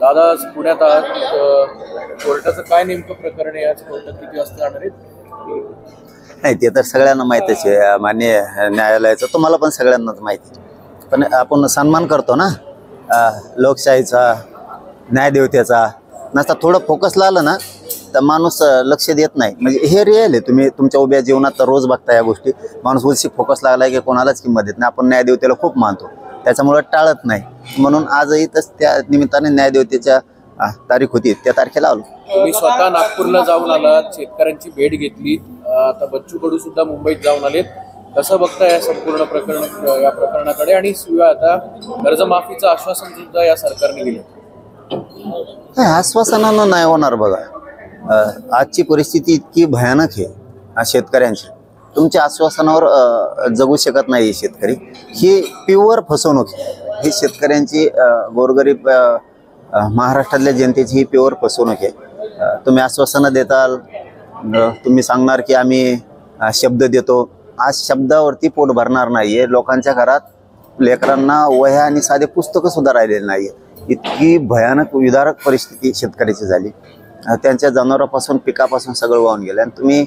दादा आज पुण्यात आहात, कोर्टाचं काय नेमकं प्रकरण आहे? आज कोर्टात किती वाजता जाणार आहेत? नाही, ते तर सगळ्यांना माहितीच आहे. मान्य न्यायालयाचं तुम्हाला पण सगळ्यांनाच माहिती आहे. पण आपण सन्मान करतो ना लोकशाहीचा, न्यायदेवतेचा. नसता थोडं फोकसला आलं ना तर माणूस लक्ष देत नाही. म्हणजे हे रिअल आहे. तुम्ही तुमच्या उभ्या जीवनात तर रोज बघता या गोष्टी. माणूस उलशी फोकस लागलाय की कोणालाच किंमत देत नाही. आपण न्यायदेवतेला खूप मानतो, त्याच्यामुळे टाळत नाही. म्हणून आजही तस त्या निमित्ताने न्यायदेवतेच्या तारीख होती त्या तारखेला आलो. तुम्ही स्वतः नागपूरला जाऊन आलात, शेतकऱ्यांची भेट घेतली, आता बच्चू कडू सुद्धा मुंबईत जाऊन आलेत. कसं बघताय या संपूर्ण या प्रकरणाकडे? आणि शिवाय आता कर्जमाफीचं आश्वासन सुद्धा या सरकारने दिलं. आश्वासनानं नाही होणार. बघा, आजची परिस्थिती इतकी भयानक आहे शेतकऱ्यांची. तुमच्या आश्वासनावर जगू शकत नाही शेतकरी. ही प्युअर फसवणूक आहे. ही शेतकऱ्यांची, गोरगरीब महाराष्ट्रातल्या जनतेची ही प्युअर फसवणूक आहे. तुम्ही आश्वासनं देताल, तुम्ही सांगणार की आम्ही शब्द देतो. आज शब्दावरती पोट भरणार नाही आहे. लोकांच्या घरात लेकरांना वह्या आणि साधे पुस्तकं सुद्धा राहिलेले नाही आहे. इतकी भयानक विदारक परिस्थिती शेतकऱ्याची झाली. त्यांच्या जनावरांपासून पिकापासून सगळं वाहून गेलं. आणि तुम्ही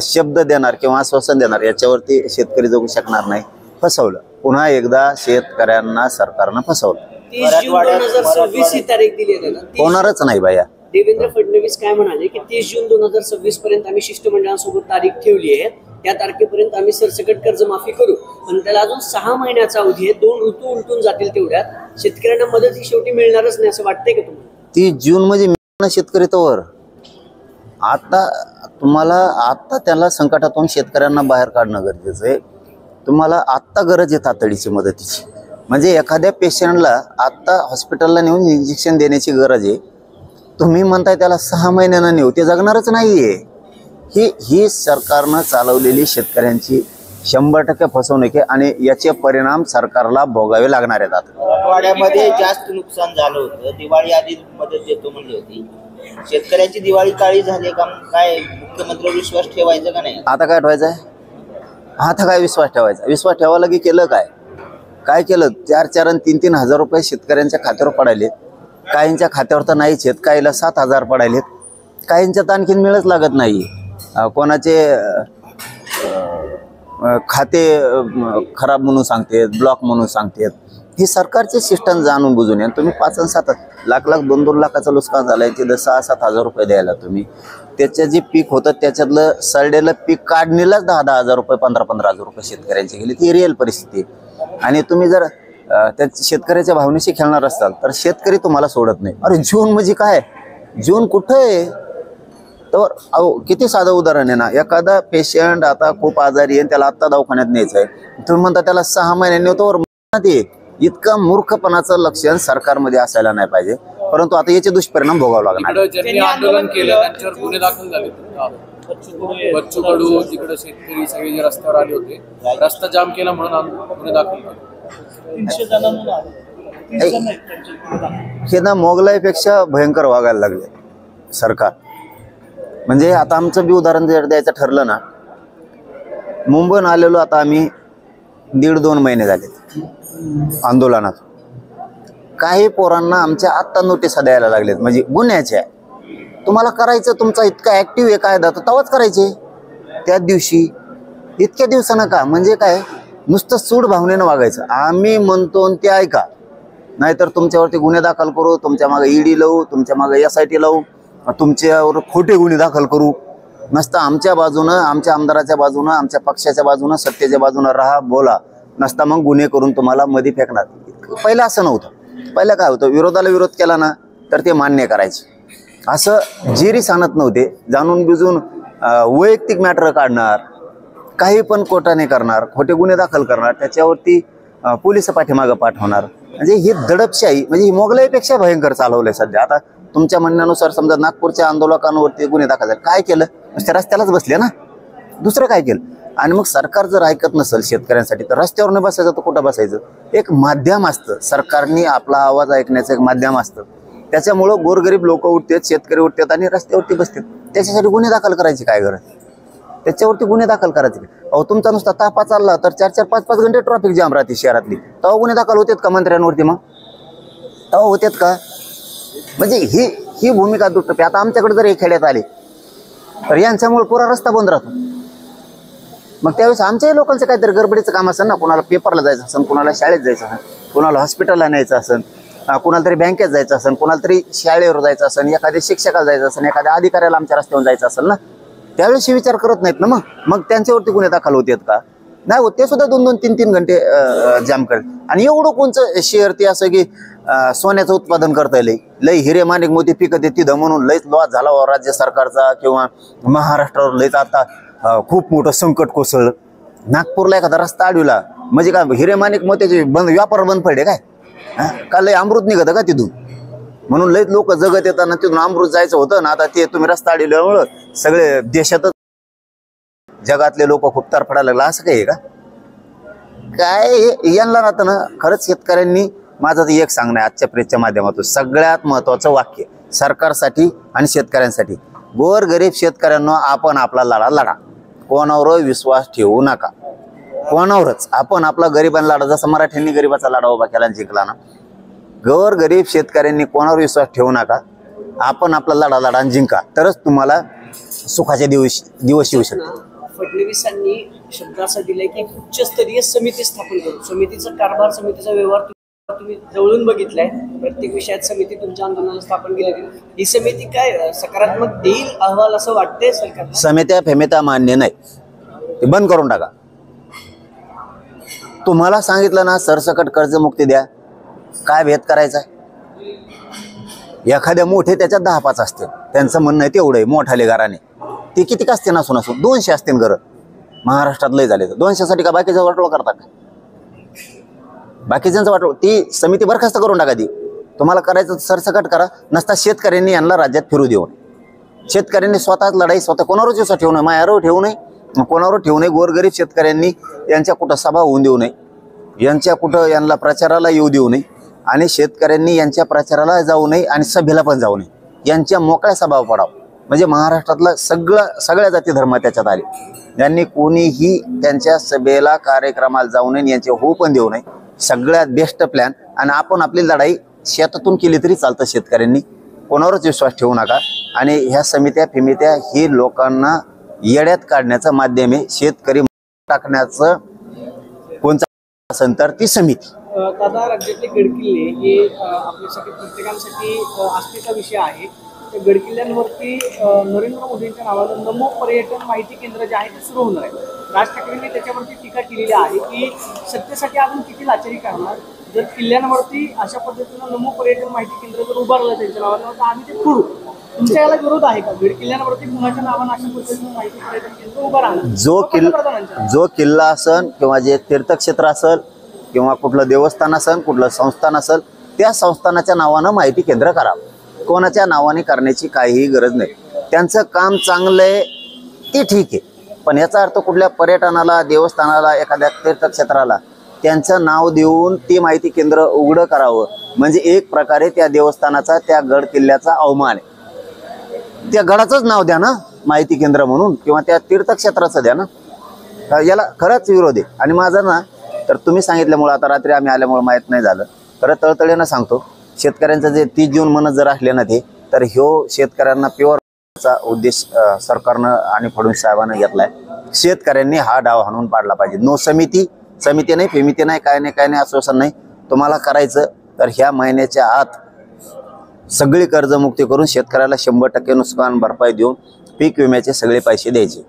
शब्द देणार किंवा आश्वासन देणार याच्यावरती शेतकरी जगू शकणार नाही. फसवलं, पुन्हा एकदा शेतकऱ्यांना सरकारनं फसवलं. 30 जून 2026 ही तारीख दिली आहे ना. होणारच नाही बाया. देवेंद्र फडणवीस काय म्हणाले की 30 जून 2026 पर्यंत आम्ही शिष्टमंडळासोबत तारीख ठेवली आहे. त्या तारखेपर्यंत आम्ही सरसकट कर्जमाफी करू. पण त्याला अजून 6 महिन्याचा अवधी आहे. 2 ऋतू उलटून जातील. तेवढ्यात शेतकऱ्यांना मदत ही शेवटी मिळणारच नाही असं वाटतंय का तुम्हाला? 30 जून म्हणजे शेतकरी तोवर आता त्याला संकटातून शेतकऱ्यांना बाहेर काढणं गरजेचं आहे. तुम्हाला आत्ता गरज आहे तातडीची मदतीची. म्हणजे एखाद्या पेशंटला आत्ता हॉस्पिटलला नेऊन इंजेक्शन देण्याची गरज आहे. तुम्ही म्हणताय त्याला 6 महिन्यानं नेऊ, ते जगणारच नाहीये. ही सरकारनं चालवलेली शेतकऱ्यांची 100% फसवणूक आहे. आणि याचे परिणाम सरकारला भोगावे लागणार आहेत. मराठवाड्यामध्ये जास्त नुकसान झालं होतं. दिवाळी आधी मदत देतो म्हणली होती. शेतकऱ्यांची दिवाळी काळी झाली का? काय मुख्यमंत्र्यांवर विश्वास ठेवायचा का नाही? आता काय ठेवायचं आहे? आता काय विश्वास ठेवायचा? विश्वास ठेवायला की केलं काय केलं? 4-4 आणि 3-3 हजार रुपये शेतकऱ्यांच्या खात्यावर पडायलेत. काहींच्या खात्यावर तर नाहीच आहेत. काहीला 7,000 पडायलेत. काहींच्यात आणखीन मिळच लागत नाही. कोणाचे खाते खराब म्हणून सांगतात, ब्लॉक म्हणून सांगतात. ही सरकारचे सिस्टम जाणून बुजून आहे. तुम्ही 5 आणि 7 लाख 2-2 लाखाचं नुकसान झालंय. तिथं 6-7 हजार रुपये द्यायला तुम्ही. त्याचं जे पीक होतं त्याच्यातलं सडलेलं पीक काढणीलाच 10-10 हजार रुपये, 15-15 हजार रुपये शेतकऱ्यांची गेली. ही रिअल परिस्थिती. आणि तुम्ही जर त्या शेतकऱ्याच्या भावनेशी खेळणार असाल तर शेतकरी तुम्हाला सोडत नाही. अरे जून म्हणजे काय? जून कुठं आहे? तर किती साधं उदाहरण आहे ना. एखादा पेशंट आता खूप आजारी आहे, त्याला आत्ता दवाखान्यात न्यायचं आहे. तुम्ही म्हणता त्याला 6 महिन्यांनी होतो. इतकं मूर्खपणाचं लक्षण सरकारमध्ये असायला नाही पाहिजे. परंतु आता याचे दुष्परिणाम भोगावे लागणार. ज्यांनी आंदोलन केलं त्यांच्यावर गुन्हे दाखल झाले. बच्चू कडू, तिकडे शेतकरी सगळे जे रस्त्यावर आले होते, रस्ता जाम केला म्हणून गुन्हे दाखल झाले. 300 जणांना हे ना मोगलाईपेक्षा भयंकर वागायला लागले सरकार. म्हणजे आता आमचं बी उदाहरण जर द्यायचं ठरलं ना, मुंबईहून आलेलो आता आम्ही 1.5-2 महिने झाले आंदोलनात. काही पोरांना आमच्या आत्ता नोटीस द्यायला लागलेत, म्हणजे गुन्ह्याच्या. तुम्हाला करायचं, तुमचा इतका ॲक्टिव्ह आहे कायदा, तर तेव्हाच करायचे त्याच दिवशी. इतक्या दिवसानं का? म्हणजे काय, नुसतं सूड भावनेनं वागायचं. आम्ही म्हणतो ते ऐका, नाहीतर तुमच्यावरती गुन्हे दाखल करू, तुमच्या मागे ईडी लावू, तुमच्या मागे SIT लावू, तुमच्यावर खोटे गुन्हे दाखल करू. नसता आमच्या बाजूनं, आमच्या आमदाराच्या बाजूनं, आमच्या पक्षाच्या बाजूनं, सत्तेच्या बाजूनं राहा, बोला. नसता मग गुन्हे करून तुम्हाला मध्ये फेकणार. पहिलं असं नव्हतं. पहिलं काय होतं, विरोधाला विरोध केला ना तर ते मान्य करायचे. असं जिरी सांगत नव्हते. जाणून बुजून वैयक्तिक मॅटर काढणार, काही पण कोर्टाने करणार, खोटे गुन्हे दाखल करणार, त्याच्यावरती पोलिस पाठीमागं पाठवणार. म्हणजे ही दडपशाही, म्हणजे ही मोगलाईपेक्षा भयंकर चालवलंय सध्या. आता तुमच्या म्हणण्यानुसार समजा नागपूरच्या आंदोलकांवरती गुन्हे दाखल झाले, काय केलं? नुसत्या रस्त्यालाच बसले ना, दुसरं काय केलं? आणि मग सरकार जर ऐकत नसेल शेतकऱ्यांसाठी तर रस्त्यावर नाही बसायचं तर कुठं बसायचं? एक माध्यम असतं, सरकारने आपला आवाज ऐकण्याचं एक माध्यम असतं. त्याच्यामुळं गोरगरीब लोक उठतात, शेतकरी उठतात आणि रस्त्यावरती बसतात. त्याच्यासाठी गुन्हे दाखल करायची काय गरज? त्याच्यावरती गुन्हे दाखल करायचे. अहो तुमचा नुसता तापा चालला तर 4-4, 5-5 घंटे ट्रॅफिक जाम राहते शहरातली. तेव्हा गुन्हे दाखल होतात का मंत्र्यांवरती? मग तेव्हा होतात का? म्हणजे ही भूमिका दुटप्पी. आता आमच्याकडे जर हे खेड्यात आले तर यांच्यामुळे पुरा रस्ता बंद राहतो. मग त्यावेळेस आमच्याही लोकांचं काहीतरी गडबडीचं काम असेल ना, कोणाला पेपरला जायचं असेल, कोणाला शाळेत जायचं असेल, कोणाला हॉस्पिटलला न्यायचं असेल, कोणाला तरी बँकेत जायचं असेल, कोणाला तरी शाळेवर जायचं असेल, एखाद्या शिक्षकाला जायचं असेल, एखाद्या अधिकाऱ्याला आमच्या रस्त्यावर जायचं असेल ना, त्यावेळेस विचार करत नाहीत ना. मग त्यांच्यावरती गुन्हे दाखल होतात का? नाही होत. ते सुद्धा 2-2, 3-3 घंटे जाम करत. आणि एवढं कोणचं शहर ते असं की सोन्याचं उत्पादन करता येईल, लई हिरे माणिक मोती पिकत आहे तिथं म्हणून लईच लॉस झाला राज्य सरकारचा किंवा महाराष्ट्रावर लईच आता खूप मोठं संकट कोसळलं. नागपूरला एखादा रस्ता अडविला म्हणजे काय हिरे माणिक मोत्याचे व्यापार बंद पडले काय? का लय अमृत निघत का तिथून? म्हणून लईच लोक जगत येताना तिथून अमृत जायचं होतं ना. आता ते तुम्ही रस्ता अडविल्यामुळं सगळे देशातच जगातले लोक खूप तरफडायला लागला. असं काही आहे का? काय यांना राहतं ना. खरंच शेतकऱ्यांनी माझं तर एक सांगणं आहे आजच्या प्रेसच्या माध्यमातून, सगळ्यात महत्वाचं वाक्य सरकारसाठी आणि शेतकऱ्यांसाठी, गोरगरीब शेतकऱ्यांना आपण आपला लढा लढा, कोणावर विश्वास ठेवू नका. कोणावरच आपण आपला गरिबांना लढा, जसं मराठ्यांनी गरिबाचा लढा उभा केला आणि जिंकला ना, गोरगरीब शेतकऱ्यांनी कोणावर विश्वास ठेवू नका. आपण आपला लढा लढा आणि जिंका, तरच तुम्हाला सुखाचे दिवस येऊ शकतात. फडणवीसांनी शब्द असा दिलाय की उच्चस्तरीय समिती स्थापन करू. समितीचा कारभार, समितीचा व्यवहार तुम्ही जवळून बघितलाय. प्रत्येक विषयात समिती तुमच्या आंदोलनाला स्थापन केली. ही समिती काय सकारात्मक देईल अहवाल असं वाटतंय सरकार? समित्या फेमित्या मान्य नाही, ते बंद करून टाका. तुम्हाला सांगितलं ना सरसकट कर्जमुक्ती द्या, काय भेद करायचा? एखाद्या मोठे त्याच्यात 10-5 असते, त्यांचं म्हणणं आहे तेवढं आहे. मोठाले घराने ते किती का असते नसून 200 असतील घरं महाराष्ट्रात लय झाले. तर 200साठी का बाकीचं वाटोळ करता का? बाकीच्यांचं वाटोळ. ती समिती बरखास्त करून टाका. ती तुम्हाला करायचं सरसकट करा. नसता शेतकऱ्यांनी यांना राज्यात फिरू देऊ नये. शेतकऱ्यांनी स्वतःच लढाई स्वतः कोणावरच विश्वास ठेवू नये, मायावर ठेवू नये, कोणावर ठेवू नये. गोरगरीब शेतकऱ्यांनी यांच्या कुठं सभा होऊन देऊ नये, यांच्या कुठं यांना प्रचाराला येऊ देऊ नये, आणि शेतकऱ्यांनी यांच्या प्रचाराला जाऊ नये आणि सभेला पण जाऊ नये. यांच्या मोकळ्या सभा पडावं. म्हणजे महाराष्ट्रातला सगळ्या जाती धर्म त्याच्यात आले. यांनी कोणीही त्यांच्या सभेला कार्यक्रमाला जाऊ नये, यांचे होऊ पण देऊ नये. सगळ्यात बेस्ट प्लॅन. आणि आपण आपली लढाई शेतातून केली तरी चालतं. शेतकऱ्यांनी कोणावरच विश्वास ठेवू नका. आणि ह्या समित्या फिमित्या ही लोकांना येड्यात काढण्याचं माध्यम आहे. शेतकरी टाकण्याचं कोणतं असेल तर ती समिती. दादा, राज्यातले गडकिल्ले हे आपल्यासाठी प्रत्येकासाठी आस्थेचा विषय आहे. त्या गडकिल्ल्यांवरती नरेंद्र मोदींच्या नावानं नमो पर्यटन माहिती केंद्र जे आहे ते सुरू होणार आहे. राज ठाकरेंनी त्याच्यावरती टीका केलेली आहे की सत्तेसाठी आपण किती लाचारी करणार. जर किल्ल्यांवरती अशा पद्धतीनं नमो पर्यटन माहिती केंद्र जर उभारलं त्यांच्या नावानं तर आम्ही ते फोडू. तुमच्या याला विरोध आहे का? गडकिल्ल्यांवरती कुणाच्या नावानं अशा पद्धतीनं माहिती पर्यटन केंद्र उभा राहणार? जो किल्ला असेल किंवा जे तीर्थक्षेत्र असेल किंवा कुठलं देवस्थान असेल, कुठलं संस्थान असेल, त्या संस्थानाच्या नावानं माहिती केंद्र करावं. कोणाच्या नावाने करण्याची काहीही गरज नाही. त्यांचं काम चांगलं आहे ते ठीक आहे, पण याचा अर्थ कुठल्या पर्यटनाला, देवस्थानाला, एखाद्या तीर्थक्षेत्राला त्यांचं नाव देऊन ती माहिती केंद्र उघडं करावं म्हणजे एक प्रकारे त्या देवस्थानाचा, त्या गड किल्ल्याचा अवमान आहे. त्या गडाचंच नाव द्या ना माहिती केंद्र म्हणून, किंवा त्या तीर्थक्षेत्राचं द्या ना. याला खरंच विरोध आहे. आणि माझं ना तर तुम्ही सांगितल्यामुळं, आता रात्री आम्ही आल्यामुळं माहीत नाही झालं, खरं तळतळीनं सांगतो, शेतकऱ्यांचं जे 30 जून म्हणत जर असले ना ते, तर ह्यो शेतकऱ्यांना प्युअरचा उद्देश सरकारनं आणि फडणवीस साहेबांना घेतलाय. शेतकऱ्यांनी हा डाव हाणून पाडला पाहिजे. नो समिती नाही, फेमिती नाही, काय नाही, आश्वासन नाही. तुम्हाला करायचं तर ह्या महिन्याच्या आत सगळी कर्जमुक्ती करून शेतकऱ्याला 100% नुकसान भरपाई देऊन पीक विम्याचे सगळे पैसे द्यायचे.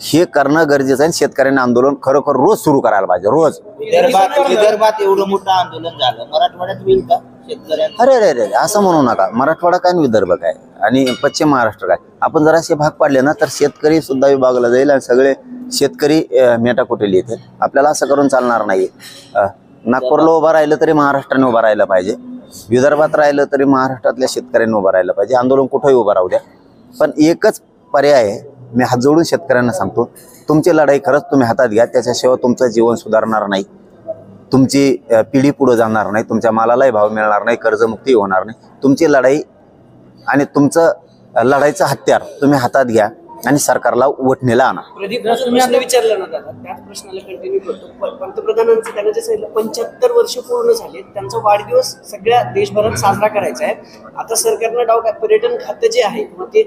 हे करणं गरजेचं आहे. शेतकऱ्यांना आंदोलन खरोखर रोज सुरू करायला पाहिजे. रोज. विदर्भात एवढं मोठं आंदोलन झालं, मराठवाड्यात होईल का शेतकऱ्यांना? अरे असं म्हणू नका. मराठवाडा काय, विदर्भ काय आणि पश्चिम महाराष्ट्र काय, आपण जर असे भाग पाडले ना तर शेतकरी सुद्धा विभागला जाईल आणि सगळे शेतकरी मेटाकुटेल येतील. आपल्याला असं करून चालणार नाही. नागपूरला उभं राहिलं तरी महाराष्ट्राने उभं राहिलं पाहिजे, विदर्भात राहिलं तरी महाराष्ट्रातल्या शेतकऱ्यांनी उभं राहिलं पाहिजे. आंदोलन कुठंही उभं राहू द्या. पण एकच पर्याय आहे, मी हात जोडून शेतकऱ्यांना सांगतो, तुमची लढाई खरंच तुम्ही हातात घ्या. त्याच्याशिवाय तुमचं जीवन सुधारणार नाही, तुमची पिढी पुढे जाणार नाही, तुमच्या मालालाही भाव मिळणार नाही, कर्जमुक्ती होणार नाही. तुमची लढाई आणि तुमचं लढाईचं हत्यार तुम्ही हातात घ्या. आणि सरकारला वठणीला आणा. प्रदीप जो प्रश्न विचारला ना दादा, त्याच प्रश्नाला कंटिन्यू करतो. पंतप्रधानांचं त्यांना जे सांगितलं 75 वर्ष पूर्ण झाले, त्यांचा वाढदिवस सगळ्या देशभरात साजरा करायचा आहे. आता सरकारनं डाव काय, पर्यटन खातं जे आहे किंवा ते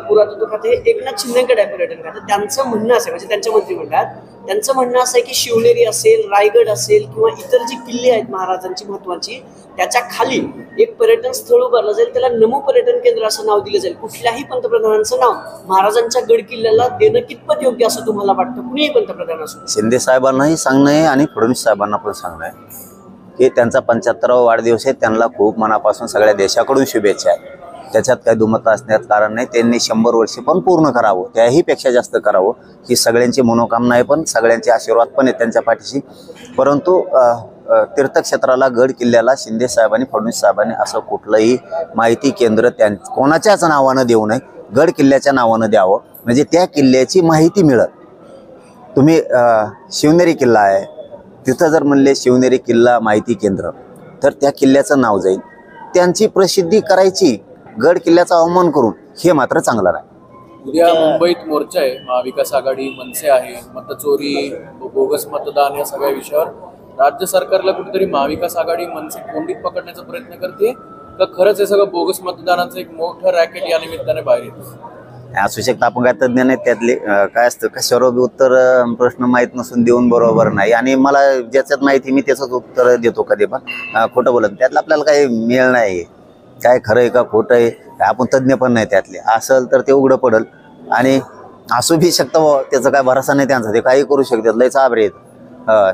पुरातत्व खाते हे एकनाथ शिंदेकडे आहे. पर्यटन खातं त्यांचं म्हणणं असं म्हणजे त्यांच्या मंत्रिमंडळात त्यांचं म्हणणं असं आहे की शिवनेरी असेल, रायगड असेल किंवा इतर जी किल्ले आहेत महाराजांची महत्वाची, त्याच्या खाली एक पर्यटन स्थळ उभारलं जाईल, त्याला नमो पर्यटन केंद्र असं नाव दिलं जाईल. कुठल्याही पंतप्रधानांचं नाव महाराजांच्या गड किल्ल्याला देणं कितपत योग्य असं तुम्हाला वाटतं, कुणीही पंतप्रधान असो? शिंदे साहेबांनाही सांगणं आहे आणि फडणवीस साहेबांना पण सांगणं आहे की त्यांचा 75वा वाढदिवस आहे. त्यांना खूप मनापासून सगळ्या देशाकडून शुभेच्छा आहेत. त्याच्यात काही दुमत असण्यात कारण नाही. त्यांनी 100 वर्षे पण पूर्ण करावं, त्याही पेक्षा जास्त करावं ही सगळ्यांची मनोकामना आहे. पण सगळ्यांचे आशीर्वाद पण आहेत त्यांच्या पाठीशी. परंतु तीर्थक्षेत्राला, गड किल्ल्याला शिंदे साहेबांनी, फडणवीस साहेबांनी असं कुठलंही माहिती केंद्र कोणाच्याच नावानं देऊ नये, गड किल्ल्याच्या नावानं द्यावं. म्हणजे त्या किल्ल्याची माहिती मिळत. तुम्ही शिवनेरी किल्ला आहे, तिथं जर म्हणले शिवनेरी किल्ला माहिती केंद्र, तर त्या किल्ल्याचं नाव जाईल. त्यांची प्रसिद्धी करायची, गड किल्ल्याचा अवमान करून, हे मात्र चांगलं नाही. उद्या मुंबईत मोर्चा आहे, महाविकास आघाडी, मनसे आहे, मतचोरी, बोगस मतदान या सगळ्या विषयावर राज्य सरकारला कुठेतरी महाविकास आघाडी, मनसे कोंडीत पकडण्याचा प्रयत्न करते का खरंच हे सगळं बोगस मतदानाचं एक मोठं रॅकेट या निमित्ताने बाहेर येतं? असू शकतं, आपण काय तज्ज्ञ नाही त्यातले. काय असतं कशावर उत्तर प्रश्न माहीत नसून देऊन बरोबर नाही. आणि मला ज्याच्यात माहिती मी त्याचंच उत्तर देतो कधी पण, खोटं बोलत. त्यातलं आपल्याला काही मेळ नाही. काय खरं आहे का खोटं आहे आपण तज्ज्ञ पण नाही त्यातले. असेल तर ते उघडं पडेल आणि असू बी शकतं, त्याचा काय भरोसा नाही त्यांचा. ते काही करू शकतात, लय चाबरे आहेत.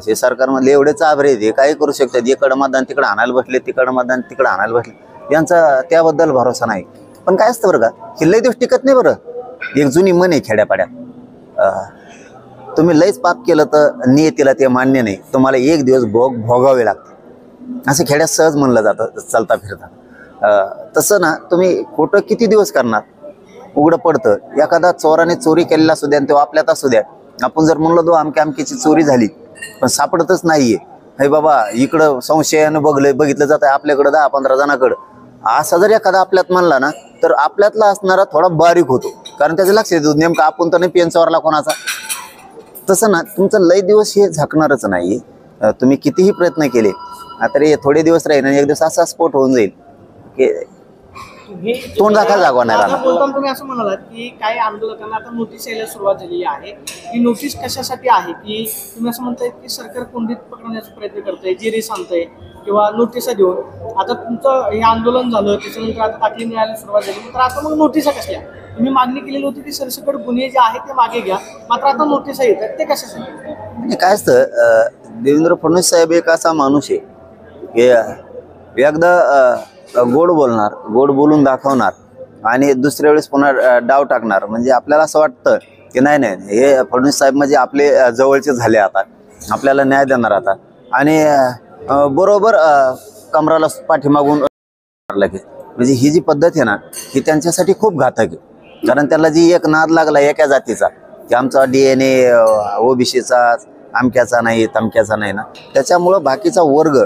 हे सरकारमधले एवढे चाबरे आहेत, हे काही करू शकतात. इकडं मतदान तिकडं आणायला बसले, तिकडं मतदान तिकडं आणायला बसले. यांचा त्याबद्दल भरोसा नाही. पण काय असतं बरं का, हे लय दिवस टिकत नाही. बरं, एक जुनी मन आहे खेड्यापाड्यात, तुम्ही लयच पाप केलं तर नियतीला ते मान्य नाही, तुम्हाला एक दिवस भोगावे लागते. असं खेड्यात सहज म्हणलं जातं चालता फिरता. तसं ना, तुम्ही खोटं किती दिवस करणार, उघडं पडतं. एखादा चोराने चोरी केलेला असू द्या, तो आपल्यात असू द्या. आपण जर म्हणलो अमक्याची चोरी झाली पण सापडतच नाहीये, हे बाबा इकडं संशयानं बघितलं जात आहे आपल्याकडं 10-15 जणांकडं, असा जर एखादा आपल्यात म्हणला ना, तर आपल्यातला असणारा थोडा बारीक होतो. कारण त्याचं लक्ष येतो नेमकं आपण तर नाही पेन चोरला कोणाचा. तसं ना, तुमचं लय दिवस हे झाकणारच नाही. तुम्ही कितीही प्रयत्न केले तरी थोडे दिवस राहील आणि एक दिवस असा स्फोट होऊन जाईल की तोंड दाखल जागवा नाही राहणार. बोलताना तुम्ही असं म्हणालात की काही आंदोलकांना आता नोटीस यायला सुरुवात झाली आहे. ही नोटीस कशासाठी आहे की तुम्ही असं म्हणताय की सरकार कोंडीत पकडण्याचा प्रयत्न करतंय, जिरीस आणतंय किंवा नोटिसा देऊन. आता तुमचं हे आंदोलन झालं, त्याच्यानंतर आता दाखले मिळायला सुरुवात झाली, तर आता मग नोटिसा कसल्या? तुम्ही मागणी केलेली होती की सरसकट गुन्हे जे आहेत ते मागे घ्या, मात्र आता नोटिसा येतात, ते कशासाठी? काय असतं, देवेंद्र फडणवीस साहेब एक असा माणूस आहे की एकदा गोड बोलणार, गोड बोलून दाखवणार आणि दुसऱ्या वेळेस पुन्हा डाव टाकणार. म्हणजे आपल्याला असं वाटतं की नाही हे फडणवीस साहेब म्हणजे आपले जवळचे झाले, आता आपल्याला न्याय देणार आता. आणि बरोबर कमराला पाठीमागून लगेच. म्हणजे ही जी पद्धत आहे ना, ही त्यांच्यासाठी खूप घातक आहे. कारण त्याला जी एक नाद लागला एका जातीचा की आमचा DNA ओबीसीचा, आमक्याचा नाही तमक्याचा नाही ना, त्याच्यामुळं बाकीचा वर्ग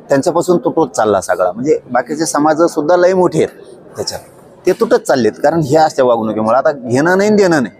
त्यांच्यापासून तुटत चालला सगळा. म्हणजे बाकीचे समाज सुद्धा लय मोठे आहेत त्याच्यात, ते तुटत चाललेत. कारण हे अशा वागणुकीमुळे आता घेणं नाही देणं नाही.